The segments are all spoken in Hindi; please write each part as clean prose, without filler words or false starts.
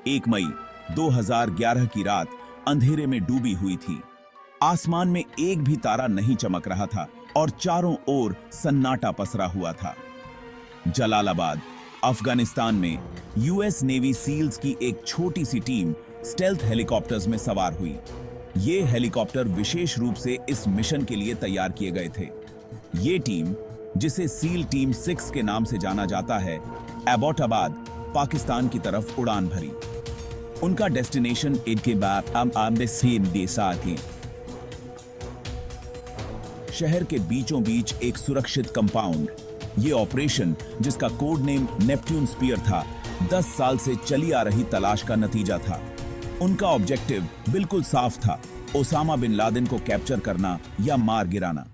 1 मई 2011 की रात अंधेरे में डूबी हुई थी। आसमान में एक भी तारा नहीं चमक रहा था और चारों ओर सन्नाटा पसरा हुआ था। जलालाबाद, अफगानिस्तान में यूएस नेवी सील्स की एक छोटी सी टीम स्टेल्थ हेलीकॉप्टर्स में सवार हुई। ये हेलीकॉप्टर विशेष रूप से इस मिशन के लिए तैयार किए गए थे। ये टीम, जिसे सील टीम 6 के नाम से जाना जाता है, एबोटाबाद, पाकिस्तान की तरफ उड़ान भरी। उनका डेस्टिनेशन इनके बाद थे। शहर के बीचों बीच एक सुरक्षित कंपाउंड। ये ऑपरेशन, जिसका कोड नेम नेपट्यून स्पीयर था, 10 साल से चली आ रही तलाश का नतीजा था। उनका ऑब्जेक्टिव बिल्कुल साफ था, ओसामा बिन लादेन को कैप्चर करना या मार गिराना।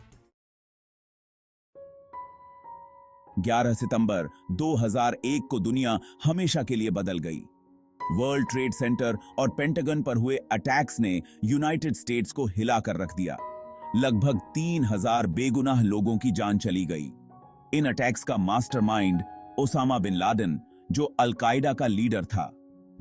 11 सितंबर 2001 को दुनिया हमेशा के लिए बदल गई। वर्ल्ड ट्रेड सेंटर और पेंटागन पर हुए अटैक्स ने यूनाइटेड स्टेट्स को हिलाकर रख दिया। लगभग 3000 बेगुनाह लोगों की जान चली गई। इन अटैक्स का मास्टरमाइंड ओसामा बिन लादेन, जो अल-कायदा का लीडर था।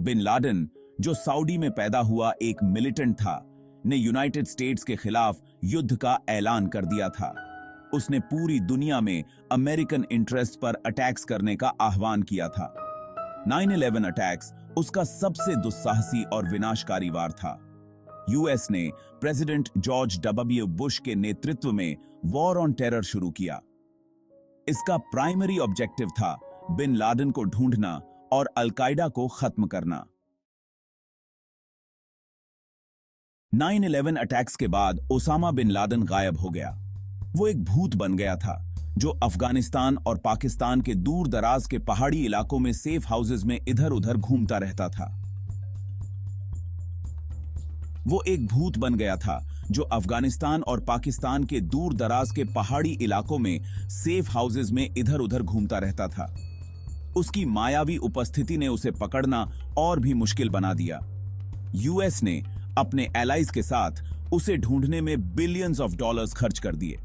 बिन लादेन, जो सऊदी में पैदा हुआ एक मिलिटेंट था, ने यूनाइटेड स्टेट्स के खिलाफ युद्ध का ऐलान कर दिया था। उसने पूरी दुनिया में अमेरिकन इंटरेस्ट पर अटैक्स करने का आह्वान किया था। 9/11 अटैक्स उसका सबसे दुस्साहसी और विनाशकारी वार था। यूएस ने प्रेसिडेंट जॉर्ज डब्ल्यू बुश के नेतृत्व में वॉर ऑन टेरर शुरू किया। इसका प्राइमरी ऑब्जेक्टिव था बिन लादेन को ढूंढना और अल-कायदा को खत्म करना। 9/11 अटैक्स के बाद ओसामा बिन लादेन गायब हो गया। वो एक भूत बन गया था, जो अफगानिस्तान और पाकिस्तान के दूर दराज के पहाड़ी इलाकों में सेफ हाउसेज में इधर उधर घूमता रहता था। वो एक भूत बन गया था जो अफगानिस्तान और पाकिस्तान के दूर दराज के पहाड़ी इलाकों में सेफ हाउसेज में इधर उधर घूमता रहता था। उसकी मायावी उपस्थिति ने उसे पकड़ना और भी मुश्किल बना दिया। यूएस ने अपने एलाइज के साथ उसे ढूंढने में बिलियंस ऑफ डॉलर्स खर्च कर दिए।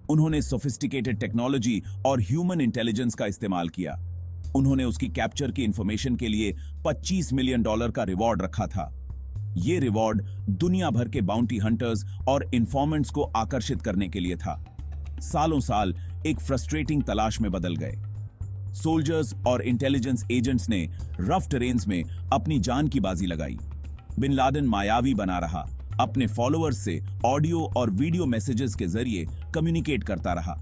उन्होंने सोफिस्टिकेटेड टेक्नोलॉजी और ह्यूमन इंटेलिजेंस का इस्तेमाल किया। उन्होंने उसकी कैप्चर की इंफॉर्मेशन के लिए $25 मिलियन का रिवॉर्ड रखा था। यह रिवॉर्ड दुनिया भर के बाउंटी हंटर्स और इन्फॉर्मेंट्स को आकर्षित करने के लिए था। सालों साल एक फ्रस्ट्रेटिंग तलाश में बदल गए। सोल्जर्स और इंटेलिजेंस एजेंट्स ने रफ टेरेन्स में अपनी जान की बाजी लगाई। बिन लादेन मायावी बना रहा, अपने फॉलोअर्स से ऑडियो और वीडियो मैसेजेस के जरिए कम्युनिकेट करता रहा।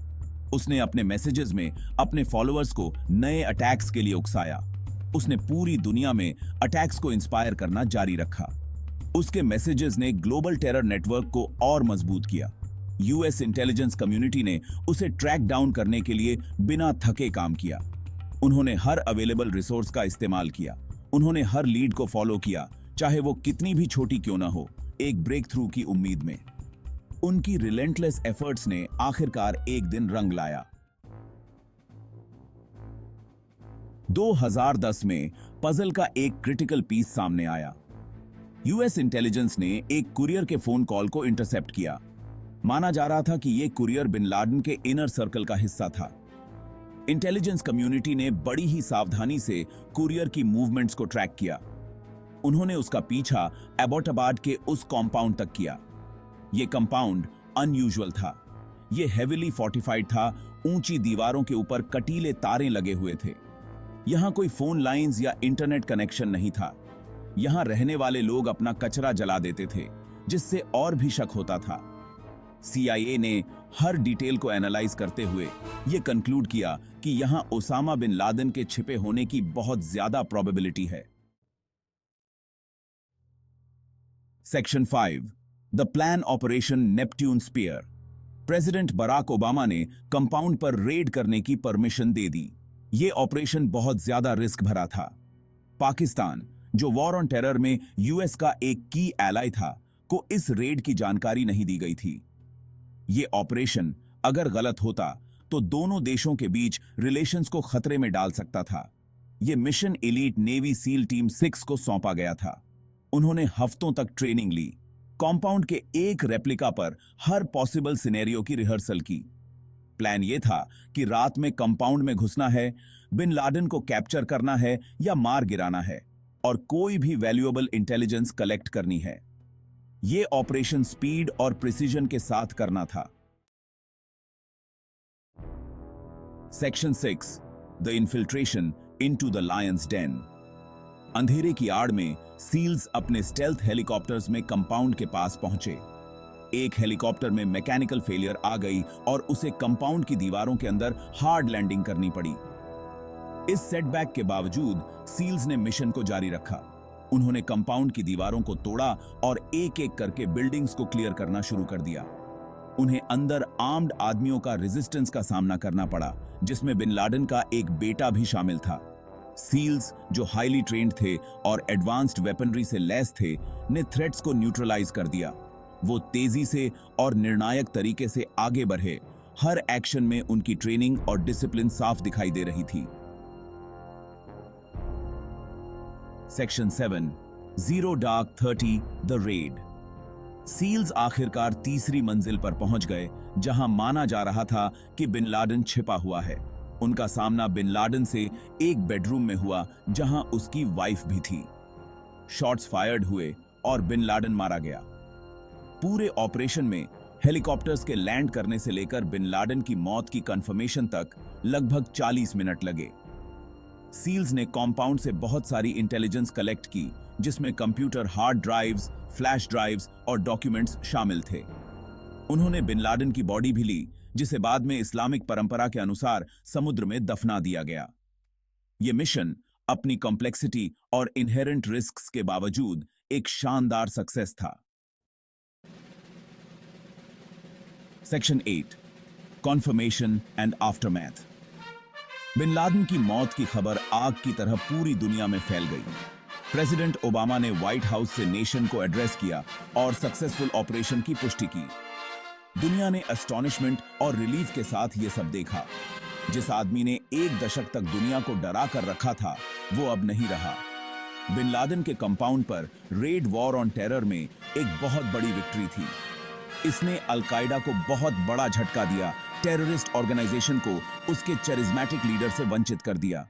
उसने अपने मैसेजेस में अपने फॉलोअर्स को नए अटैक्स के लिए उकसाया। उसने पूरी दुनिया में अटैक्स को इंस्पायर करना जारी रखा। उसके मैसेजेस ने ग्लोबल टेरर नेटवर्क को और मजबूत किया। यूएस इंटेलिजेंस कम्युनिटी ने उसे ट्रैक डाउन करने के लिए बिना थके काम किया। उन्होंने हर अवेलेबल रिसोर्स का इस्तेमाल किया। उन्होंने हर लीड को फॉलो किया, चाहे वो कितनी भी छोटी क्यों ना हो, एक ब्रेक थ्रू की उम्मीद में। उनकी रिलेंटलेस एफर्ट्स ने आखिरकार एक दिन रंग लाया। 2010 में पजल का एक क्रिटिकल पीस सामने आया। यूएस इंटेलिजेंस ने एक कुरियर के फोन कॉल को इंटरसेप्ट किया। माना जा रहा था कि यह कुरियर बिन लादेन के इनर सर्कल का हिस्सा था। इंटेलिजेंस कम्युनिटी ने बड़ी ही सावधानी से कुरियर की मूवमेंट्स को ट्रैक किया। उन्होंने उसका पीछा एबोटाबाद के उस कंपाउंड तक किया। यह कंपाउंड अनयूजुअल था। यह हेविली फोर्टिफाइड था। ऊंची दीवारों के ऊपर कटीले तारे लगे हुए थे। यहां कोई फोन लाइंस या इंटरनेट कनेक्शन नहीं था। यहां रहने वाले लोग अपना कचरा जला देते थे, जिससे और भी शक होता था। सीआईए ने हर डिटेल को एनालाइज करते हुए यह कंक्लूड किया कि यहां ओसामा बिन लादेन के छिपे होने की बहुत ज्यादा प्रोबेबिलिटी है। Section 5, the plan operation Neptune spear. President Barack Obama ने कंपाउंड पर रेड करने की परमिशन दे दी। यह ऑपरेशन बहुत ज्यादा रिस्क भरा था। पाकिस्तान, जो वॉर ऑन टेरर में यूएस का एक की एलाई था, को इस रेड की जानकारी नहीं दी गई थी। यह ऑपरेशन अगर गलत होता तो दोनों देशों के बीच रिलेशंस को खतरे में डाल सकता था। यह mission elite navy seal team 6 को सौंपा गया था। उन्होंने हफ्तों तक ट्रेनिंग ली, कंपाउंड के एक रेप्लिका पर हर पॉसिबल सिनेरियो की रिहर्सल की। प्लान यह था कि रात में कंपाउंड में घुसना है, बिन लादेन को कैप्चर करना है या मार गिराना है। और कोई भी वैल्यूएबल इंटेलिजेंस कलेक्ट करनी है। यह ऑपरेशन स्पीड और प्रिसीजन के साथ करना था। Section 6, the infiltration into the lion's den. अंधेरे की आड़ में सील्स अपने स्टेल्थ हेलीकॉप्टर्स में कंपाउंड के पास पहुंचे। एक हेलीकॉप्टर में मैकेनिकल फेलियर आ गई और उसे कंपाउंड की दीवारों के अंदर हार्ड लैंडिंग करनी पड़ी। इस सेटबैक के बावजूद सील्स ने मिशन को जारी रखा। उन्होंने कंपाउंड की दीवारों को तोड़ा और एक एक करके बिल्डिंग्स को क्लियर करना शुरू कर दिया। उन्हें अंदर आर्म्ड आदमियों का रेजिस्टेंस का सामना करना पड़ा, जिसमें बिन लादेन का एक बेटा भी शामिल था। सील्स, जो हाईली ट्रेन्ड थे और एडवांस्ड वेपनरी से लैस थे, ने थ्रेट्स को न्यूट्रलाइज कर दिया। वो तेजी से और निर्णायक तरीके से आगे बढ़े। हर एक्शन में उनकी ट्रेनिंग और डिसिप्लिन साफ दिखाई दे रही थी। Section 7, zero dark 30, the raid. SEALs आखिरकार तीसरी मंजिल पर पहुंच गए, जहां माना जा रहा था कि बिन लादेन छिपा हुआ है। उनका सामना बिन लादेन से एक बेडरूम में हुआ, जहां उसकी वाइफ भी थी। शॉट्स फायर्ड हुए और बिन लादेन मारा गया। पूरे ऑपरेशन में हेलीकॉप्टर्स के लैंड करने से लेकर बिन लादेन की मौत की कंफर्मेशन तक लगभग 40 मिनट लगे। सील्स ने कॉम्पाउंड से बहुत सारी इंटेलिजेंस कलेक्ट की, जिसमें computer hard drives, flash drives और डॉक्यूमेंट्स शामिल थे। उन्होंने बिन लादेन की बॉडी भी ली, जिसे बाद में इस्लामिक परंपरा के अनुसार समुद्र में दफना दिया गया। यह मिशन अपनी कॉम्प्लेक्सिटी और इनहेरेंट रिस्क्स के बावजूद एक शानदार सक्सेस था। Section 8, confirmation and aftermath. Bin Laden की मौत की खबर आग की तरह पूरी दुनिया में फैल गई। प्रेसिडेंट ओबामा ने व्हाइट हाउस से नेशन को एड्रेस किया और सक्सेसफुल ऑपरेशन की पुष्टि की। दुनिया ने एस्टॉनिशमेंट और रिलीफ के साथ यह सब देखा। जिस आदमी ने एक दशक तक दुनिया को डरा कर रखा था, वो अब नहीं रहा। बिन लादेन के कंपाउंड पर रेड वॉर ऑन टेरर में एक बहुत बड़ी विक्ट्री थी। इसने अल-कायदा को बहुत बड़ा झटका दिया, टेररिस्ट ऑर्गेनाइजेशन को उसके चरिज्मेटिक लीडर से वंचित कर दिया।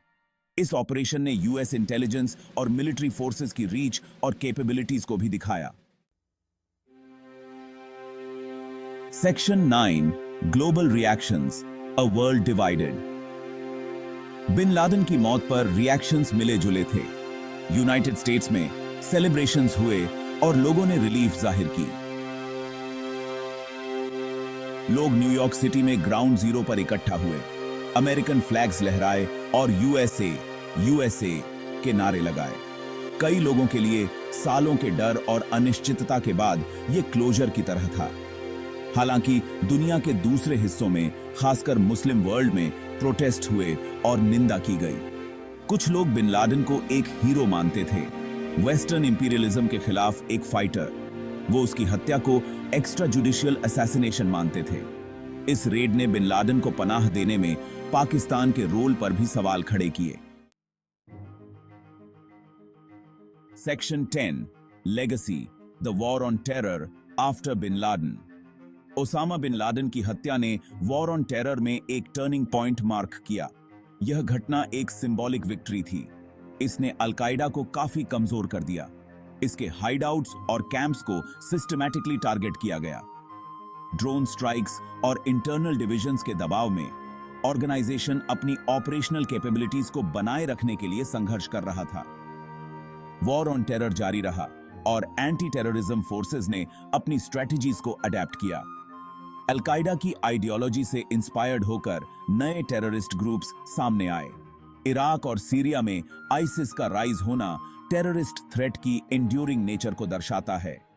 इस ऑपरेशन ने यूएस इंटेलिजेंस और मिलिट्री फोर्सेस की रीच और कैपेबिलिटीज को भी दिखाया। Section 9, global reactions, a world divided. Bin Laden की मौत पर रिएक्शंस मिले जुले थे। यूनाइटेड स्टेट्स में सेलिब्रेशंस हुए और लोगों ने रिलीफ जाहिर की। लोग न्यूयॉर्क सिटी में ग्राउंड जीरो पर इकट्ठा हुए, अमेरिकन फ्लैग्स लहराए और यूएसए यूएसए के नारे लगाए। कई लोगों के लिए सालों के डर और अनिश्चितता के बाद यह क्लोजर की तरह था। हालांकि दुनिया के दूसरे हिस्सों में, खासकर मुस्लिम वर्ल्ड में, प्रोटेस्ट हुए और निंदा की गई। कुछ लोग बिन लादेन को एक हीरो मानते थे, वेस्टर्न इंपीरियलिज्म के खिलाफ एक फाइटर। वो उसकी हत्या को एक्स्ट्रा जुडिशियल असैसिनेशन मानते थे। इस रेड ने बिन लादेन को पनाह देने में पाकिस्तान के रोल पर भी सवाल खड़े किए। Section 10, legacy, the war on terror after bin Laden. Osama bin Laden की हत्या ने वॉर ऑन टेरर में एक टर्निंग पॉइंट मार्क किया। यह घटना एक सिंबॉलिक विक्ट्री थी। इसने अल-कायदा को काफी कमजोर कर दिया। इसके हाइडआउट्स और कैंप्स को सिस्टमैटिकली टारगेट किया गया। ड्रोन स्ट्राइक्स और इंटरनल डिविजन्स के दबाव में ऑर्गेनाइजेशन अपनी ऑपरेशनल कैपेबिलिटीज को बनाए रखने के लिए संघर्ष कर रहा था। वॉर ऑन टेरर जारी रहा और एंटी टेररिज्म फोर्सेस ने अपनी स्ट्रेटजीज को अडेप्ट किया। अल-कायदा की आइडियोलॉजी से इंस्पायर्ड होकर नए टेररिस्ट ग्रुप्स सामने आए। इराक और सीरिया में आइसिस का राइज होना टेररिस्ट थ्रेट की एंड्यूरिंग नेचर को दर्शाता है।